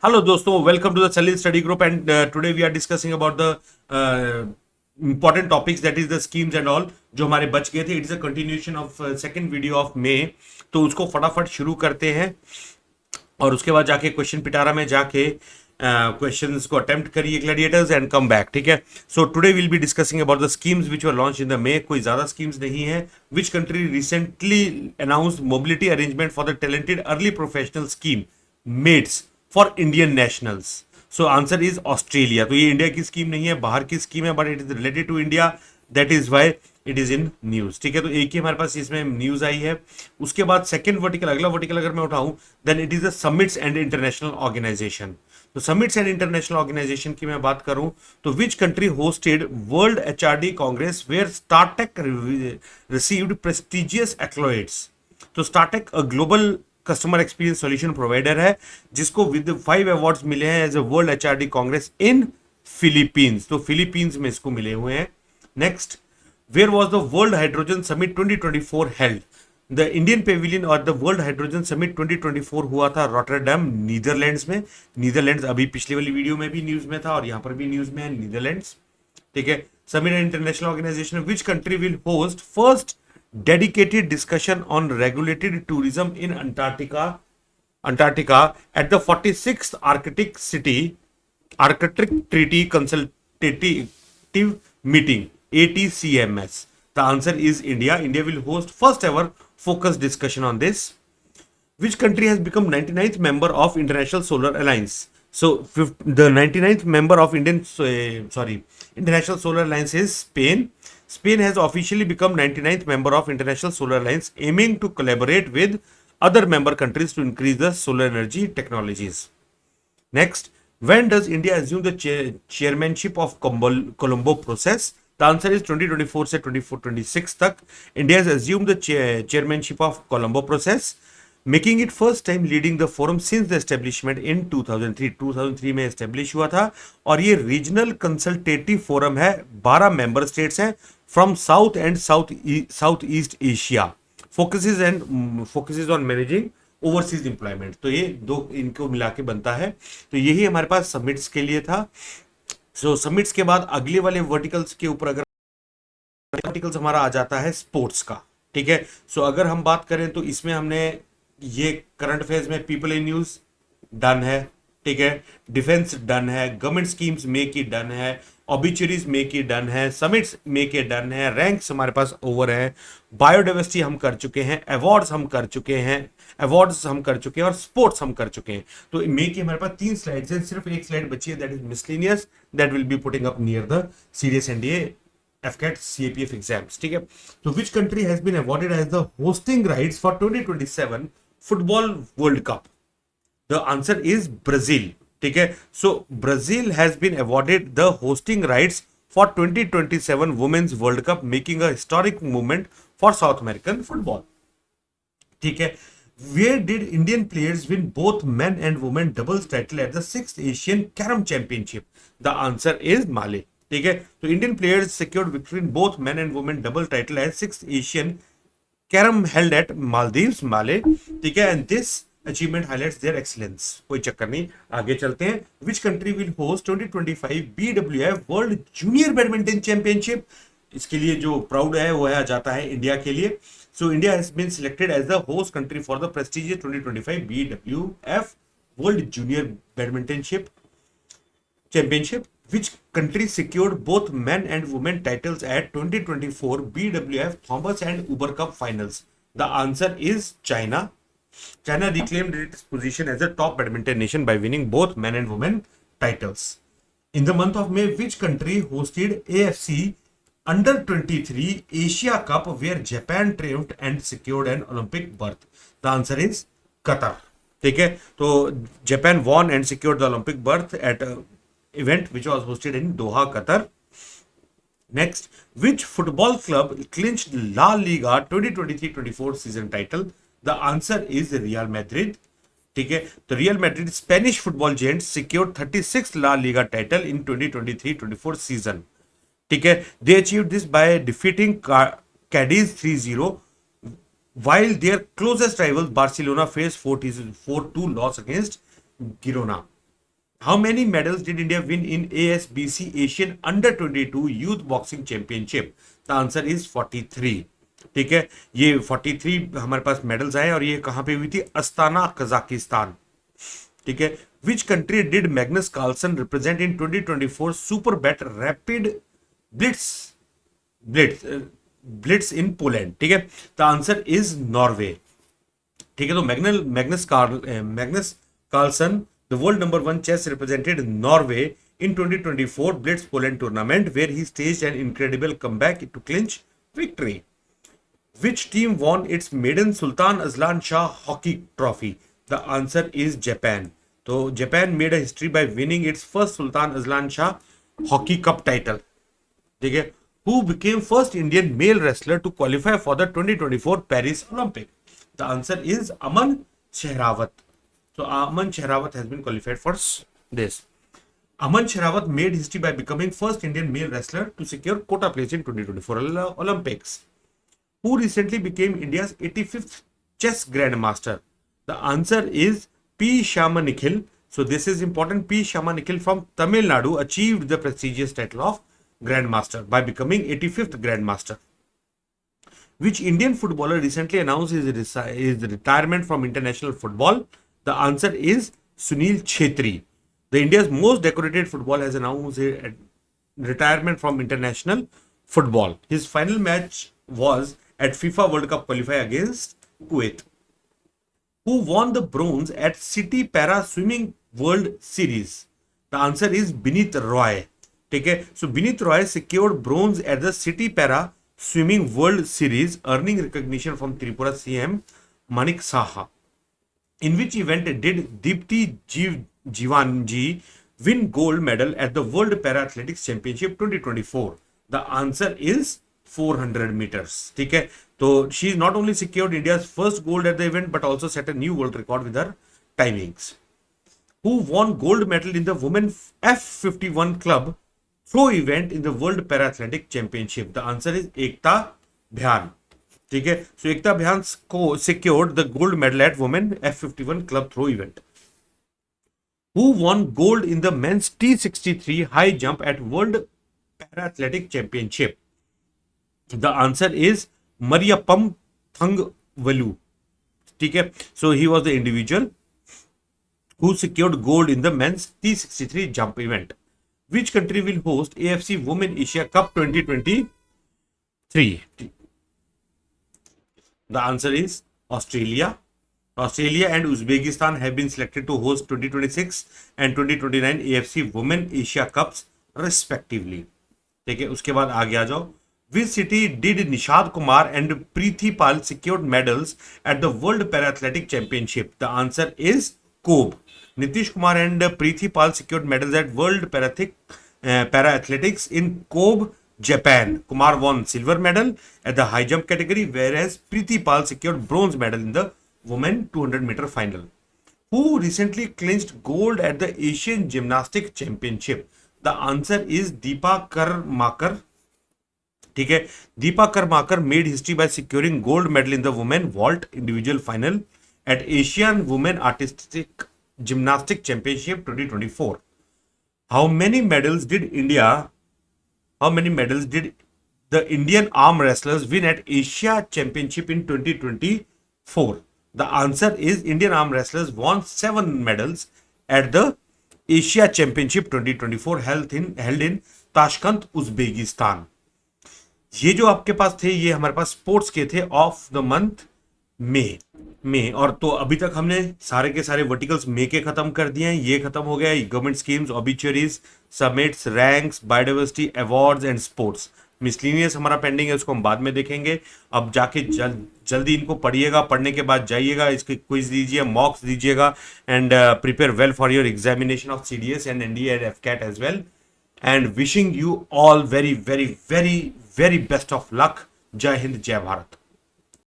Hello दोस्तों, welcome to the Salil study group and today we are discussing about the important topics that is the schemes and all जो हमारे बच गए थे. It is a continuation of second video of May. तो उसको फटाफट शुरू करते हैं और उसके बाद जाके क्वेश्चन पिटारा में जाके क्वेश्चंस को अटेम्प्ट करिए ग्लैडिएटर्स एंड कम बैक. ठीक है. So today will be discussing about the schemes which were launch in the May. कोई ज्यादा स्कीम्स नहीं है. Which country recently announced mobility arrangement for the talented early professional scheme MATES for Indian nationals. So answer is Australia. तो ये India की scheme नहीं है, बाहर की स्कीम है, but it is related to India. That is why it is in news. ठीक है. तो एक ही हमारे पास इसमें न्यूज आई है. उसके बाद सेकंड वर्टिकल, अगला वर्टिकल अगर मैं उठाऊं, then it is the summits and international organisation. तो समिट्स एंड इंटरनेशनल ऑर्गेनाइजेशन की मैं बात करूं तो which country hosted world HRD congress where Startek received prestigious accolades. तो Startek global customer experience solution provider है जिसको विद 5 अवार्ड्स मिले हैं as a world HRD congress in Philippines. तो फिलीपींस में इसको मिले हुए हैं. Next, where was the world hydrogen summit 2024 held. The Indian Pavilion और द वर्ल्ड हाइड्रोजन समिट 2024 हुआ था रॉटरडैम, नीदरलैंड्स में. नीदरलैंड्स अभी पिछली वाली वीडियो में भी न्यूज में था और यहां पर भी न्यूज में है नीदरलैंड्स. ठीक है. Summit international organisation which country will host first dedicated discussion on regulated tourism in Antarctica at the 46th Arctic Treaty Consultative Meeting ATCMS. The answer is India. India will host first ever focused discussion on this. Which country has become 99th member of International Solar Alliance? So the 99th member of International Solar Alliance is Spain. Spain has officially become 99th member of International Solar Alliance, aiming to collaborate with other member countries to increase the solar energy technologies. Next, when does India assume the chairmanship of Colombo process? The answer is 2024 से 24-26 तक India has assumed the chairmanship of Colombo process, making it first time leading the forum since the establishment in 2003. 2003 में establish हुआ था और ये regional consultative forum है. 12 member states हैं from south and south east Asia. Focuses on managing overseas employment. तो ये दो इनको मिला के बनता है. तो यही हमारे पास समिट्स के लिए था. सो समिट्स के बाद अगले वाले वर्टिकल्स के ऊपर अगर वर्टिकल्स हमारा आ जाता है स्पोर्ट्स का. ठीक है. सो अगर हम बात करें तो इसमें हमने ये करंट अफेयर्स में पीपल इन न्यूज डन है. ठीक है. डिफेंस डन है. गवर्नमेंट स्कीम्स में की डन है. ऑबिचुरीज में की डन है. समिट्स में के डन है. रैंक्स हमारे पास ओवर है. बायोडाइवर्सिटी हम कर चुके हैं. अवार्ड्स हम कर चुके हैं और स्पोर्ट्स हम कर चुके हैं. तो मे की हमारे पास 3 स्लाइड्स हैं. सिर्फ एक स्लाइड बची है, that is miscellaneous. That will be putting up near the serious NDA FCAT CAPF exams. ठीक है. तो which country has been awarded as the hosting rights for 2027 football world cup? The answer is Brazil. ठीक है. So Brazil has been awarded the hosting rights for 2027 women's world cup, making a historic movement for South American football. ठीक है. Where did Indian players win both men and women doubles title at the 6th Asian Carom Championship? The answer is Mali. ठीक है. तो Indian players secured victory in both men and women double title as 6th Asian carrom held at Maldives, Male. ठीक है. And this achievement highlights their excellence. कोई चक्कर नहीं, आगे चलते हैं. Which country will host 2025 BWF world junior badminton championship? इसके लिए जो प्राउड है वो है जाता है इंडिया के लिए. So India has been selected as the host country for the prestigious 2025 BWF world junior badminton championship. Which country secured both men and women titles at 2024 BWF Thomas and Uber Cup finals? The answer is China. China reclaimed its position as a top badminton nation by winning both men and women titles. In the month of May, which country hosted AFC Under-23 Asia Cup where Japan triumphed and secured an Olympic berth? The answer is Qatar. ठीक है. तो Japan won and secured the Olympic berth at event which was hosted in Doha, Qatar. Next, which football club clinched La Liga 2023-24 season title? The answer is Real Madrid. ठीक है. तो Real Madrid Spanish football giants secured 36th La Liga title in 2023-24 season. ठीक है. They achieved this by defeating Cadiz 3-0 while their closest rivals Barcelona faced 4-2 loss against Girona. How many medals did India win in ASBC Asian Under 22 Youth Boxing Championship? The answer is 43. ठीक है, ये 43 हमारे पास medals आए और ये कहां पे हुई थी? Astana, Kazakhstan. ठीक है, which country did Magnus Carlsen represent in 2024 super bet rapid blitz blitz blitz in Poland? ठीक है, द आंसर इज नॉर्वे। ठीक है, तो Magnus Carlsen, the world number one chess, represented Norway in 2024 Blitz Poland tournament, where he staged an incredible comeback to clinch victory. Which team won its maiden Sultan Azlan Shah hockey trophy? The answer is Japan. So Japan made a history by winning its first Sultan Azlan Shah hockey cup title. ठीक है, who became first Indian male wrestler to qualify for the 2024 Paris Olympic? The answer is Aman Shehrawat. So Aman Shehrawat has been qualified for this. Aman Shehrawat made history by becoming first Indian male wrestler to secure quota place in 2024 Olympics. Who recently became India's 85th chess grandmaster? The answer is P. Shyama Nikhil. So this is important. P. Shyama Nikhil from Tamil Nadu achieved the prestigious title of grandmaster by becoming 85th grandmaster. Which Indian footballer recently announced his retirement from international football? The answer is Sunil Chhetri. The India's most decorated football has announced a retirement from international football. His final match was at FIFA World Cup qualifier against Kuwait. Who won the bronze at City Para Swimming World Series? The answer is Bineet Roy. ठीक है, so Bineet Roy secured bronze at the City Para Swimming World Series, earning recognition from Tripura CM Manik Saha. In which event did Deepti Jivanji win gold medal at the World Para Athletics Championship 2024? The answer is 400 meters. ठीक है, तो she not only secured India's first gold at the event but also set a new world record with her timings. Who won gold medal in the women F51 club throw event in the World Para Athletic Championship? The answer is Ekta Bhyan. ठीक है, सो एकता van को secured the gold medal at women F51 club throw event. Who won gold in the men's T63 high jump at World Para Athletic Championship? The answer is Mariapam Thangvalu. ठीक है, so he was the individual who secured gold in the men's T63 jump event. Which country will host AFC Women Asia Cup 2023? The answer is Australia. Australia and Uzbekistan have been selected to host 2026 and 2029 AFC Women Asia Cups respectively. ठीक है, उसके बाद आगे आ जाओ. Which city did Nishad Kumar and Preeti Pal secured medals at the World Para Athletic Championship? The answer is Kobe. Nitish Kumar and Preeti Pal secured medals at World Para Athletics in Kobe, Japan. Kumar won silver medal at the high jump category, whereas Preeti Pal secured bronze medal in the women 200-meter final. Who recently clinched gold at the Asian Gymnastics Championship? The answer is Deepa Karmakar. ठीक है, Deepa Karmakar made history by securing gold medal in the women vault individual final at Asian Women Artistic Gymnastics Championship 2024. How many medals did the Indian arm wrestlers win at Asia Championship in 2024? The answer is Indian arm wrestlers won 7 medals at the Asia Championship 2024 held in Tashkent, Uzbekistan. ये जो आपके पास थे ये हमारे पास sports के थे of the month में और तो अभी तक हमने सारे के सारे वर्टिकल्स में के खत्म कर दिए हैं. ये खत्म हो गया government schemes, obituaries, summits, ranks, biodiversity, awards and sports. Miscellaneous हमारा पेंडिंग है, उसको हम बाद में देखेंगे. अब जाके जल्दी इनको पढ़िएगा, पढ़ने के बाद जाइएगा, इसके क्विज दीजिए, मॉक्स दीजिएगा and prepare well for your examination of CDS and NDA and FCAT as well. And wishing you all very very very very best of luck. जय हिंद, जय भारत.